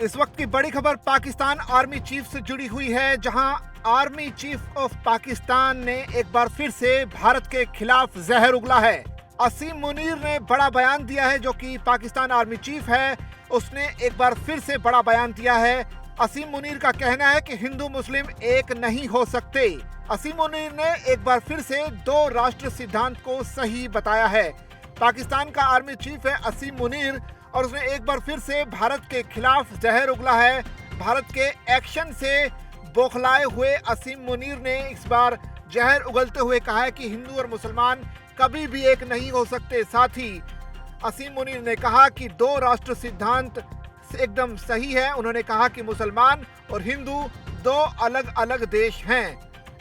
इस वक्त की बड़ी खबर पाकिस्तान आर्मी चीफ से जुड़ी हुई है, जहां आर्मी चीफ ऑफ पाकिस्तान ने एक बार फिर से भारत के खिलाफ जहर उगला है। असीम मुनीर ने बड़ा बयान दिया है, जो कि पाकिस्तान आर्मी चीफ है। उसने एक बार फिर से बड़ा बयान दिया है। असीम मुनीर का कहना है कि हिंदू मुस्लिम एक नहीं हो सकते। असीम मुनीर ने एक बार फिर से दो राष्ट्र सिद्धांत को सही बताया है। पाकिस्तान का आर्मी चीफ है असीम मुनीर, और उसने एक बार फिर से भारत के खिलाफ जहर उगला है। भारत के एक्शन से बौखलाए हुए असीम मुनीर ने इस बार जहर उगलते हुए कहा है कि हिंदू और मुसलमान कभी भी एक नहीं हो सकते। साथ ही असीम मुनीर ने कहा कि दो राष्ट्र सिद्धांत एकदम सही है। उन्होंने कहा कि मुसलमान और हिंदू दो अलग अलग देश हैं।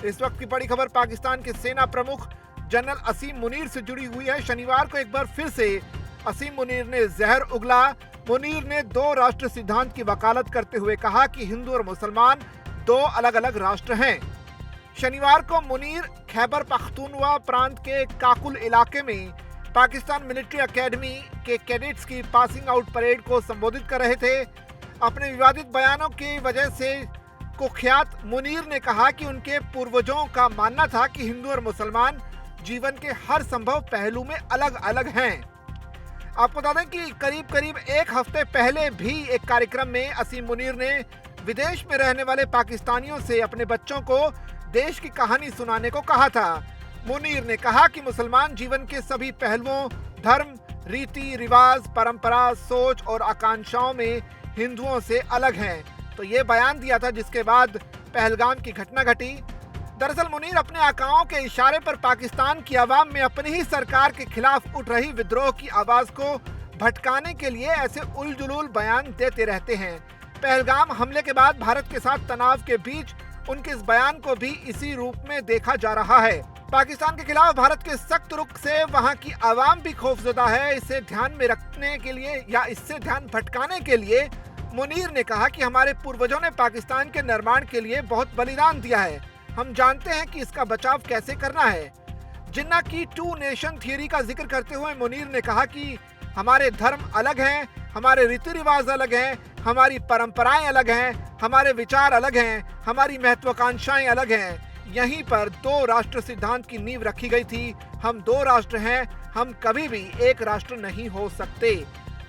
इस वक्त की बड़ी खबर पाकिस्तान के सेना प्रमुख जनरल असीम मुनीर से जुड़ी हुई है। शनिवार को एक बार फिर से असीम मुनीर ने जहर उगला। मुनीर ने दो राष्ट्र सिद्धांत की वकालत करते हुए कहा कि हिंदू और मुसलमान दो अलग अलग राष्ट्र हैं। शनिवार को मुनीर खैबर पख्तूनवा प्रांत के काकुल इलाके में पाकिस्तान मिलिट्री एकेडमी के कैडेट्स की पासिंग आउट परेड को संबोधित कर रहे थे। अपने विवादित बयानों की वजह से कुख्यात मुनीर ने कहा कि उनके पूर्वजों का मानना था कि हिंदू और मुसलमान जीवन के हर संभव पहलू में अलग अलग हैं। आपको बता दें कि करीब एक हफ्ते पहले भी एक कार्यक्रम में असीम मुनीर ने विदेश में रहने वाले पाकिस्तानियों से अपने बच्चों को देश की कहानी सुनाने को कहा था। मुनीर ने कहा कि मुसलमान जीवन के सभी पहलुओं, धर्म, रीति रिवाज, परंपरा, सोच और आकांक्षाओं में हिंदुओं से अलग हैं। तो ये बयान दिया था, जिसके बाद पहलगाम की घटना घटी। दरअसल मुनीर अपने आकाओं के इशारे पर पाकिस्तान की आवाम में अपनी ही सरकार के खिलाफ उठ रही विद्रोह की आवाज को भटकाने के लिए ऐसे उलझुल बयान देते रहते हैं। पहलगाम हमले के बाद भारत के साथ तनाव के बीच उनके इस बयान को भी इसी रूप में देखा जा रहा है। पाकिस्तान के खिलाफ भारत के सख्त रुख से वहां की आवाम भी खौफजदा है। इसे ध्यान में रखने के लिए या इससे ध्यान भटकाने के लिए मुनीर ने कहा कि हमारे पूर्वजों ने पाकिस्तान के निर्माण के लिए बहुत बलिदान दिया है। हम जानते हैं कि इसका बचाव कैसे करना है। जिन्ना की टू नेशन थियरी का जिक्र करते हुए मुनीर ने कहा कि हमारे धर्म अलग हैं, हमारे रीति रिवाज अलग हैं, हमारी परंपराएं अलग हैं, हमारे विचार अलग हैं, हमारी महत्वाकांक्षाएं अलग हैं। यहीं पर दो राष्ट्र सिद्धांत की नींव रखी गई थी। हम दो राष्ट्र हैं, हम कभी भी एक राष्ट्र नहीं हो सकते।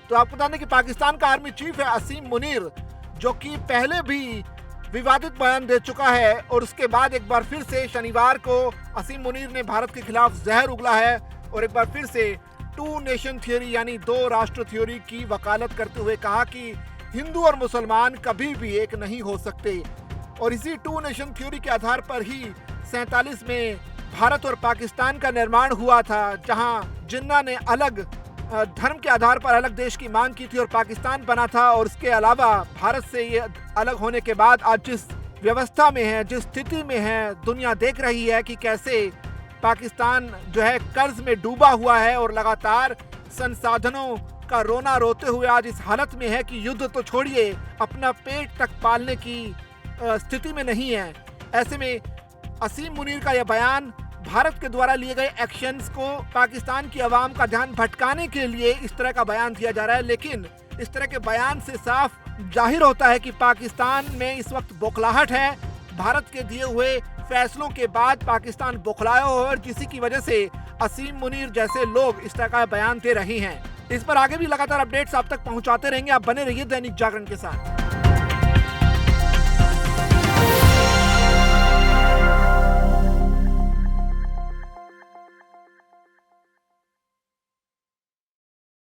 तो आपको बता दें कि पाकिस्तान का आर्मी चीफ है असीम मुनीर, जो कि पहले भी विवादित बयान दे चुका है, और उसके बाद एक बार फिर से शनिवार को असीम मुनीर ने भारत के खिलाफ जहर उगला है और एक बार फिर से टू नेशन थ्योरी यानी दो राष्ट्र थ्योरी की वकालत करते हुए कहा कि हिंदू और मुसलमान कभी भी एक नहीं हो सकते। और इसी टू नेशन थ्योरी के आधार पर ही 47 में भारत और पाकिस्तान का निर्माण हुआ था, जहां जिन्ना ने अलग धर्म के आधार पर अलग देश की मांग की थी और पाकिस्तान बना था। और इसके अलावा भारत से ये अलग होने के बाद आज जिस व्यवस्था में है, जिस स्थिति में है, दुनिया देख रही है कि कैसे पाकिस्तान जो है कर्ज में डूबा हुआ है और लगातार संसाधनों का रोना रोते हुए आज इस हालत में है कि युद्ध तो छोड़िए, अपना पेट तक पालने की स्थिति में नहीं है। ऐसे में असीम मुनीर का यह बयान भारत के द्वारा लिए गए एक्शंस को पाकिस्तान की आवाम का ध्यान भटकाने के लिए इस तरह का बयान दिया जा रहा है। लेकिन इस तरह के बयान से साफ जाहिर होता है कि पाकिस्तान में इस वक्त बौखलाहट है। भारत के दिए हुए फैसलों के बाद पाकिस्तान बौखलाया हो, और जिसी की वजह से असीम मुनीर जैसे लोग इस तरह का बयान दे रहे हैं। इस पर आगे भी लगातार अपडेट्स आप तक पहुंचाते रहेंगे। आप बने रहिए दैनिक जागरण के साथ।